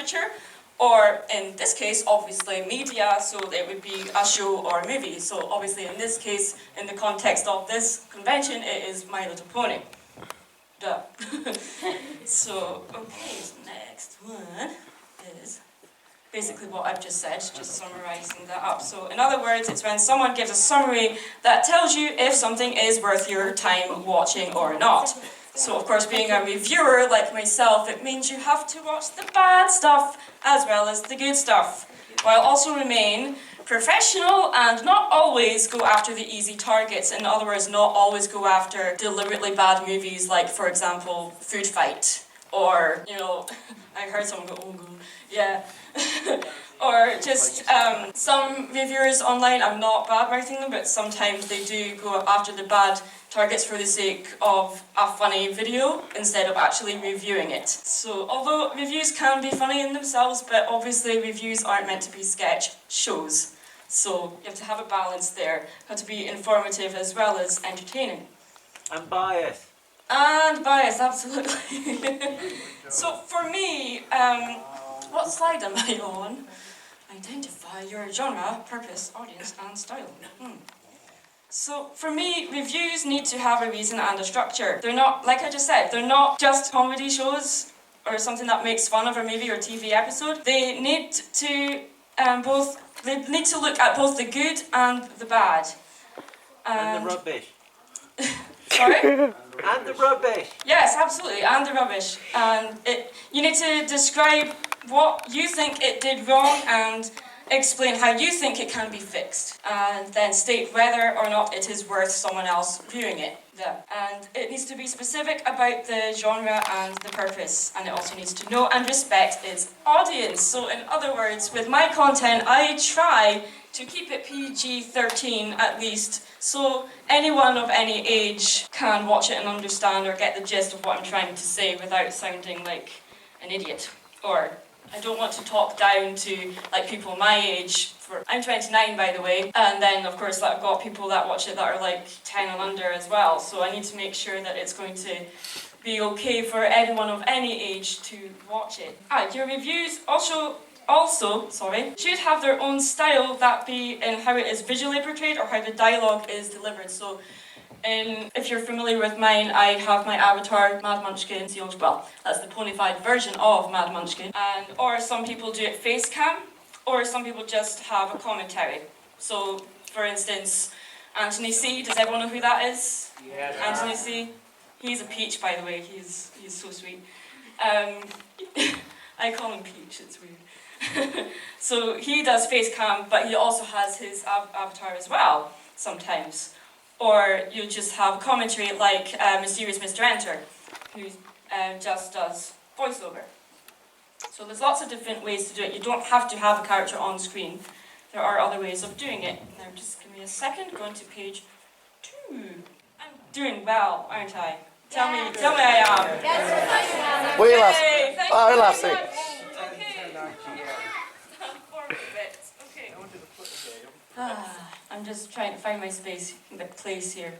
literature, or in this case, obviously media, so it would be a show or a movie. So obviously in this case, in the context of this convention, it is My Little Pony. Duh. So, okay, so next one is basically what I've just said, just summarising that up. So in other words, it's when someone gives a summary that tells you if something is worth your time watching or not. So of course, being a reviewer like myself, it means you have to watch the bad stuff as well as the good stuff, while also remain professional and not always go after the easy targets. In other words, not always go after deliberately bad movies like, for example, Food Fight, or, you know, I heard someone go, oh, God. Yeah. Or just some reviewers online, I'm not bad-mouthing them, but sometimes they do go after the bad targets for the sake of a funny video instead of actually reviewing it. So although reviews can be funny in themselves, but obviously reviews aren't meant to be sketch shows. So you have to have a balance there. You have to be informative as well as entertaining. And biased. And biased, absolutely. So for me, what slide am I on? Identify your genre, purpose, audience, and style. So for me, reviews need to have a reason and a structure. They're not, like I just said, they're not just comedy shows or something that makes fun of a movie or TV episode. They need to look at both the good and the bad. And the rubbish. Sorry? And the rubbish. Yes, absolutely, and the rubbish. And you need to describe what you think it did wrong and explain how you think it can be fixed. And then state whether or not it is worth someone else viewing it. Yeah. And it needs to be specific about the genre and the purpose. And it also needs to know and respect its audience. So in other words, with my content, I try to keep it PG-13 at least, so anyone of any age can watch it and understand or get the gist of what I'm trying to say without sounding like an idiot. Or I don't want to talk down to like people my age. I'm 29, by the way, and then of course I've got people that watch it that are like 10 and under as well, so I need to make sure that it's going to be okay for anyone of any age to watch it. Your reviews also should have their own style, that be in how it is visually portrayed or how the dialogue is delivered. So if you're familiar with mine, I have my avatar, Mad Munchkin. Well, that's the ponified version of Mad Munchkin. Or some people do it face cam, or some people just have a commentary. So, for instance, Anthony C. Does everyone know who that is? Yeah. Anthony C. He's a peach, by the way. He's so sweet. I call him Peach. It's weird. So he does face cam, but he also has his avatar as well sometimes. Or you just have commentary like Mysterious Mr. Enter, who just does voiceover. So there's lots of different ways to do it. You don't have to have a character on screen. There are other ways of doing it. Now just give me a second, going to page 2. I'm doing well, aren't I? Tell me I am. Yes, we last. Thank Oh, you last very week. much. I'm just trying to find my place here.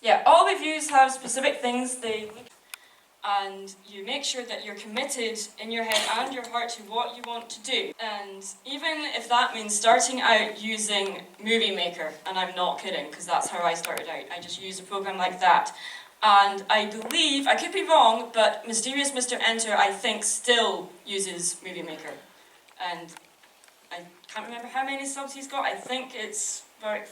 Yeah, all reviews have specific things they look at, and you make sure that you're committed in your head and your heart to what you want to do. And even if that means starting out using Movie Maker, and I'm not kidding, because that's how I started out. I just used a program like that. And I believe, I could be wrong, but Mysterious Mr. Enter, I think, still uses Movie Maker. And I can't remember how many subs he's got. I think it's about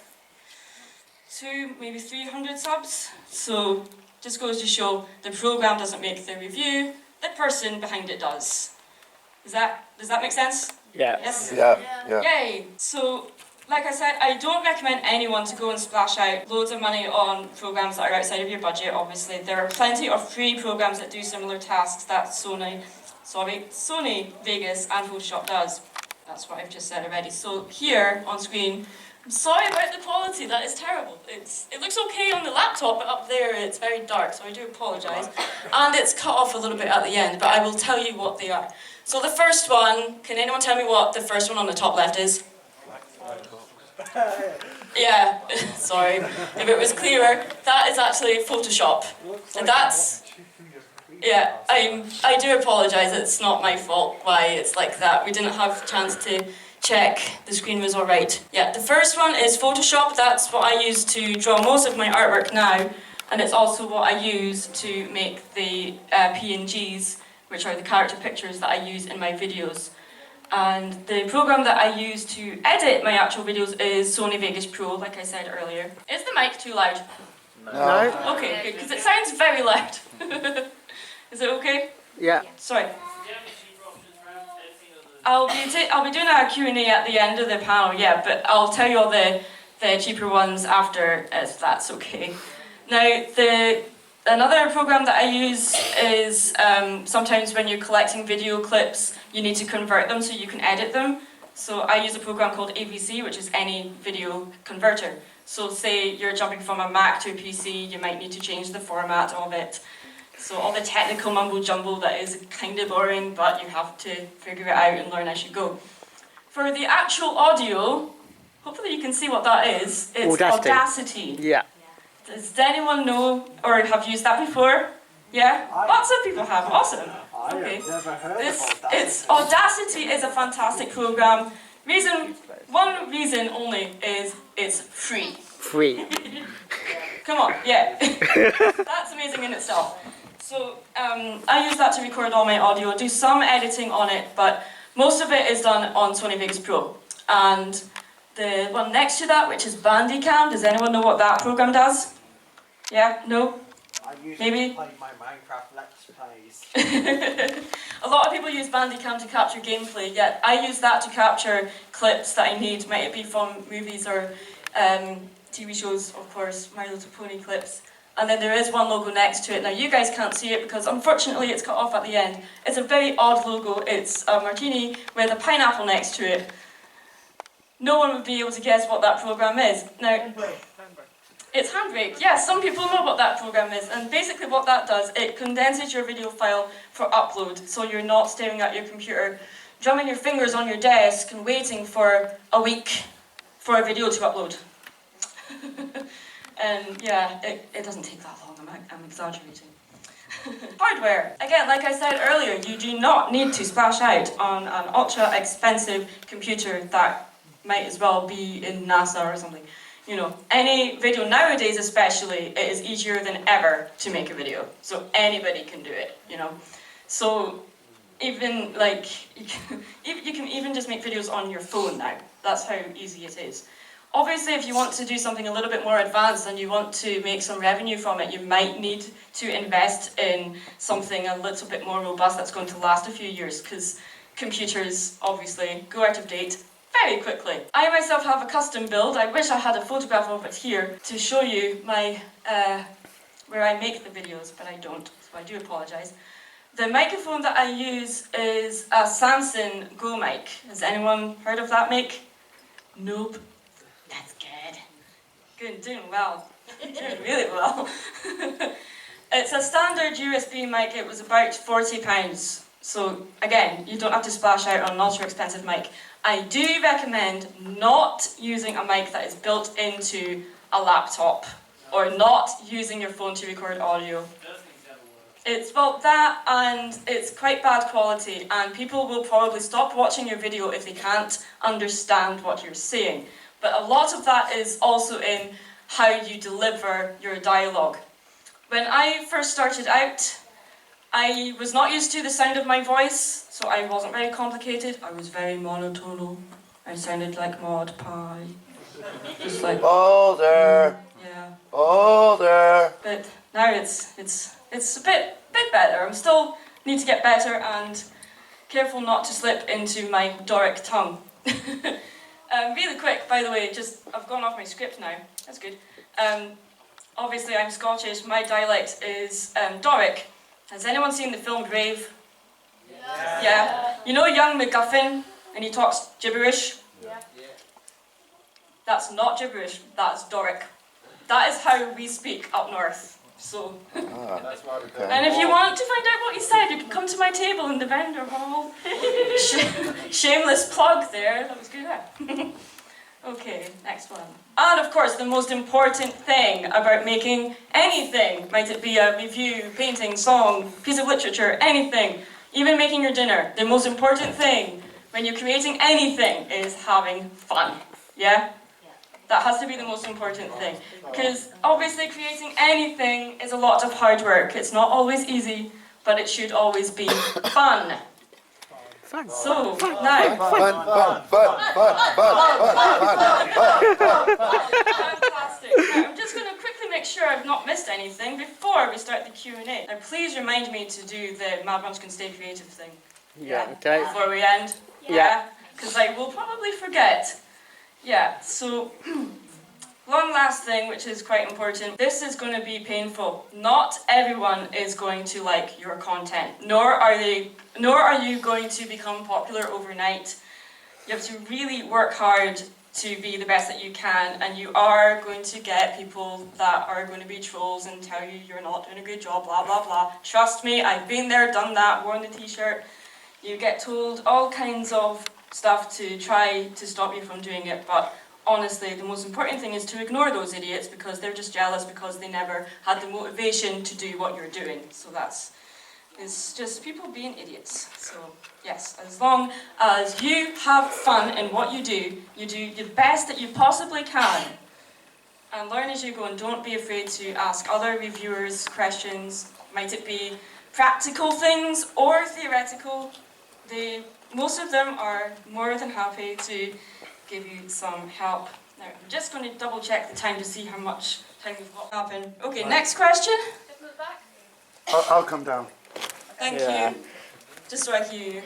200, maybe 300 subs. So, just goes to show the program doesn't make the review, the person behind it does. Does that make sense? Yeah. Yes? Yeah. Yay! So, like I said, I don't recommend anyone to go and splash out loads of money on programs that are outside of your budget, obviously. There are plenty of free programs that do similar tasks that Sony Vegas and Photoshop does. That's what I've just said already. So here on screen, I'm sorry about the quality, that is terrible. It looks okay on the laptop, but up there it's very dark, so I do apologise. And it's cut off a little bit at the end, but I will tell you what they are. So the first one, can anyone tell me what the first one on the top left is? Yeah, sorry. If it was clearer, that is actually Photoshop. And that's... Yeah, I do apologise, it's not my fault why it's like that. We didn't have a chance to check the screen was alright. Yeah, the first one is Photoshop. That's what I use to draw most of my artwork now, and it's also what I use to make the PNGs, which are the character pictures that I use in my videos. And the program that I use to edit my actual videos is Sony Vegas Pro, like I said earlier. Is the mic too loud? No. Okay, good, because it sounds very loud. Is it okay? Yeah. Sorry. I'll be doing a Q&A at the end of the panel, yeah, but I'll tell you all the cheaper ones after, if that's okay. Now, another program that I use is sometimes when you're collecting video clips, you need to convert them so you can edit them. So I use a program called AVC, which is any video converter. So say you're jumping from a Mac to a PC, you might need to change the format of it. So all the technical mumbo jumbo that is kind of boring, but you have to figure it out and learn as you go. For the actual audio, hopefully you can see what that is. It's Audacity. Yeah. Does anyone know or have used that before? Yeah? Lots of people have. Awesome. Okay. Never heard of Audacity is a fantastic program. One reason only is it's free. Free. Come on, yeah. That's amazing in itself. So I use that to record all my audio, do some editing on it, but most of it is done on Sony Vegas Pro. And the one next to that, which is Bandicam, does anyone know what that program does? Yeah? No? I Maybe? usually play my Minecraft Let's Plays. A lot of people use Bandicam to capture gameplay, yet I use that to capture clips that I need, might it be from movies or TV shows, of course, My Little Pony clips. And then there is one logo next to it. Now you guys can't see it because unfortunately it's cut off at the end. It's a very odd logo. It's a martini with a pineapple next to it. No one would be able to guess what that program is. Now, it's Handbrake. Yes, some people know what that program is. And basically what that does, it condenses your video file for upload. So you're not staring at your computer, drumming your fingers on your desk and waiting for a week for a video to upload. And yeah, it doesn't take that long, I'm exaggerating. Hardware. Again, like I said earlier, you do not need to splash out on an ultra expensive computer that might as well be in NASA or something. You know, any video nowadays especially, it is easier than ever to make a video. So anybody can do it, you know. So even like, you can even just make videos on your phone now. That's how easy it is. Obviously, if you want to do something a little bit more advanced and you want to make some revenue from it, you might need to invest in something a little bit more robust that's going to last a few years, because computers obviously go out of date very quickly. I myself have a custom build. I wish I had a photograph of it here to show you my where I make the videos, but I don't, so I do apologise. The microphone that I use is a Samsung Go mic. Has anyone heard of that mic? Nope. That's good. Good, doing well. Doing really well. It's a standard USB mic. It was about £40. So again, you don't have to splash out on an ultra expensive mic. I do recommend not using a mic that is built into a laptop or not using your phone to record audio. It's well that, and it's quite bad quality, and people will probably stop watching your video if they can't understand what you're saying. But a lot of that is also in how you deliver your dialogue. When I first started out, I was not used to the sound of my voice, so I wasn't very complicated. I was very monotonal. I sounded like Maud Pie. Just like... Oh, there. Yeah. Oh, there. But now it's a bit better. I still need to get better and careful not to slip into my Doric tongue. Really quick, by the way, I've gone off my script now. That's good. Obviously, I'm Scottish. My dialect is Doric. Has anyone seen the film Brave? Yeah. You know young MacGuffin, and he talks gibberish? Yeah. That's not gibberish, that's Doric. That is how we speak up north. So, and if you want to find out what he said, you can come to my table in the vendor hall. Shameless plug there, that was good. Okay, next one. And of course, the most important thing about making anything, might it be a review, painting, song, piece of literature, anything, even making your dinner, the most important thing when you're creating anything is having fun. Yeah? That has to be the most important thing. Because obviously creating anything is a lot of hard work. It's not always easy, but it should always be fun. So, now, fantastic. Now, I'm just going to quickly make sure I've not missed anything before we start the Q&A. Now, please remind me to do the Mad Munchkin Stay Creative thing. Yeah, okay. Before we end. Yeah. Because I will probably forget. Yeah, so one last thing which is quite important. This is going to be painful. Not everyone is going to like your content, nor are you going to become popular overnight. You have to really work hard to be the best that you can, and you are going to get people that are going to be trolls and tell you you're not doing a good job, blah blah blah. Trust me, I've been there, done that, worn the t-shirt. You get told all kinds of stuff to try to stop you from doing it, but honestly, the most important thing is to ignore those idiots because they're just jealous because they never had the motivation to do what you're doing. So it's just people being idiots. So yes, as long as you have fun in what you do the best that you possibly can, and learn as you go, and don't be afraid to ask other reviewers questions. Might it be practical things or theoretical? Most of them are more than happy to give you some help. Now, I'm just going to double check the time to see how much time we've got happen. Okay, next question. I'll come down. Thank you. Just so I hear you.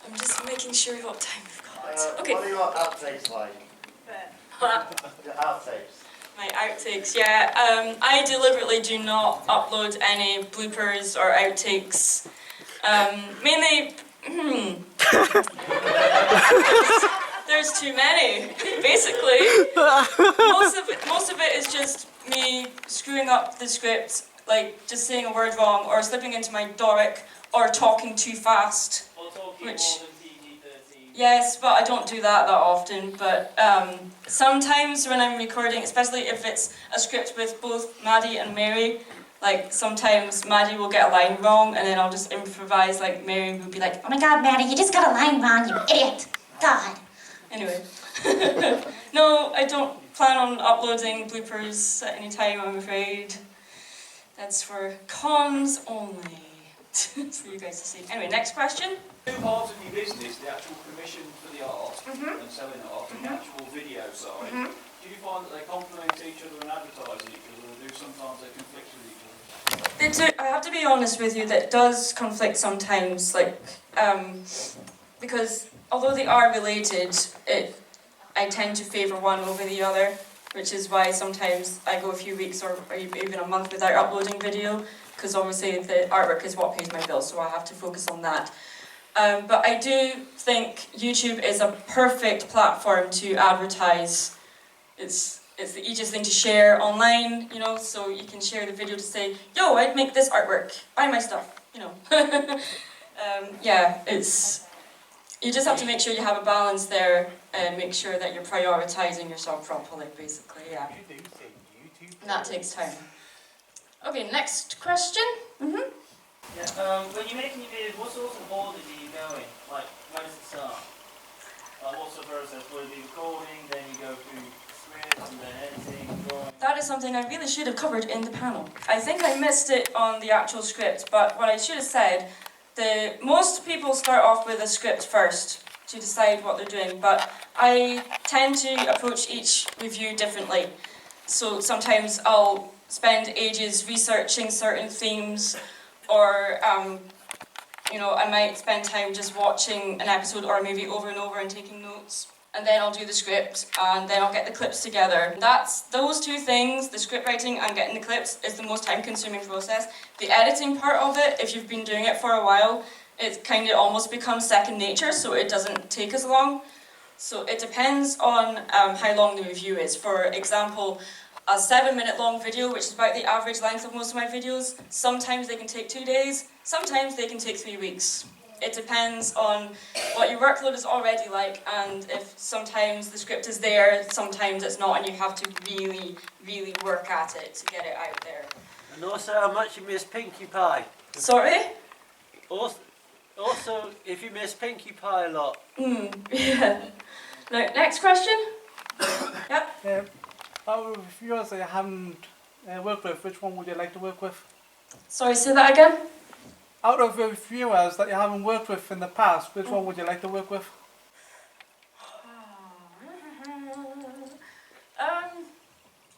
I'm just making sure what time we've got. Okay. What are your outtakes like? Your outtakes. My outtakes, yeah. I deliberately do not upload any bloopers or outtakes. Mainly, there's too many, basically. Most of it is just me screwing up the script, like just saying a word wrong, or slipping into my Doric, or talking too fast. Which, yes, but I don't do that often. But sometimes when I'm recording, especially if it's a script with both Maddie and Mary, like sometimes Maddie will get a line wrong, and then I'll just improvise. Like Mary will be like, "Oh my God, Maddie, you just got a line wrong, you idiot! God." Anyway, no, I don't plan on uploading bloopers at any time. I'm afraid that's for cons only. For you guys to see. Anyway, next question. Two parts of your business, the actual commission for the art and selling art, and the actual video side. Do you find that they complement each other and advertise each other, or do sometimes they conflict with each other? I have to be honest with you, that it does conflict sometimes, like, because although they are related, I tend to favour one over the other, which is why sometimes I go a few weeks or even a month without uploading video, because obviously the artwork is what pays my bills, so I have to focus on that. But I do think YouTube is a perfect platform to advertise. It's the easiest thing to share online, you know, so you can share the video to say, yo, I'd make this artwork, buy my stuff, you know. Yeah, you just have to make sure you have a balance there and make sure that you're prioritising yourself properly, basically, yeah. And that takes time. Okay, next question. Yeah, when you're making your videos, what sort of order do you go in? Like, where does it start? What's the process? Will it be recording, then you go through script, and then editing, drawing? That is something I really should have covered in the panel. I think I missed it on the actual script, but what I should have said, most people start off with a script first to decide what they're doing, but I tend to approach each review differently. So sometimes I'll spend ages researching certain themes, or you know, I might spend time just watching an episode or a movie over and over and taking notes, and then I'll do the script, and then I'll get the clips together. Those two things, the script writing and getting the clips, is the most time-consuming process. The editing part of it, if you've been doing it for a while, it kind of almost becomes second nature, so it doesn't take as long. So it depends on how long the review is. For example, a 7-minute long video, which is about the average length of most of my videos, sometimes they can take 2 days, sometimes they can take 3 weeks. it depends on what your workload is already like, and if sometimes the script is there, sometimes it's not, and you have to really, really work at it to get it out there. And also how much you miss Pinkie Pie. Sorry? Also, if you miss Pinkie Pie a lot. Yeah. No, next question? Yep. Out of viewers that you haven't worked with, which one would you like to work with? Sorry, say that again? Out of the viewers that you haven't worked with in the past, which one would you like to work with?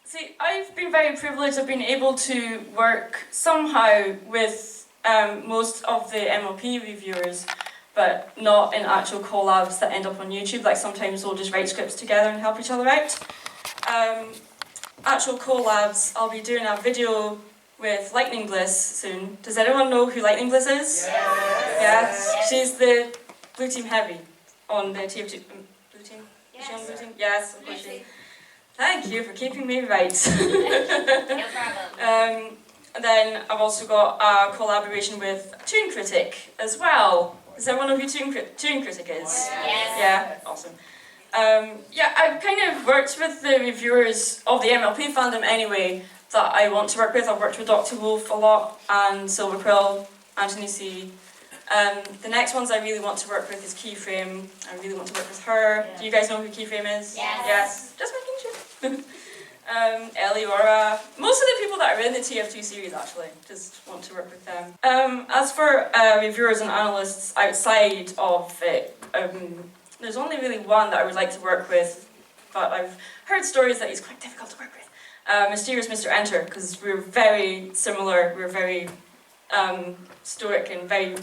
See, I've been very privileged. I've been able to work somehow with most of the MLP reviewers, but not in actual collabs that end up on YouTube. Like sometimes we'll just write scripts together and help each other out. Actual collabs, I'll be doing a video with Lightning Bliss soon. Does anyone know who Lightning Bliss is? Yes. She's the Blue Team Heavy on the TF2. Blue Team? Is she on Blue Team? Yes, of course she is. Thank you for keeping me right. No problem. And then I've also got a collaboration with Toon Critic as well. Does everyone know who Toon Critic is? Yes. Yeah, awesome. Yeah, I've kind of worked with the reviewers of the MLP fandom anyway that I want to work with. I've worked with Dr. Wolf a lot, and Silver Quill, Anthony C. The next ones I really want to work with is Keyframe. I really want to work with her. Yeah. Do you guys know who Keyframe is? Yes. Yes. Just making sure. Ellie, Aura, most of the people that are in the TF2 series actually, just want to work with them. As for reviewers and analysts outside of it, there's only really one that I would like to work with, but I've heard stories that he's quite difficult to work with. Mysterious Mr. Enter, because we're very similar, we're very stoic and very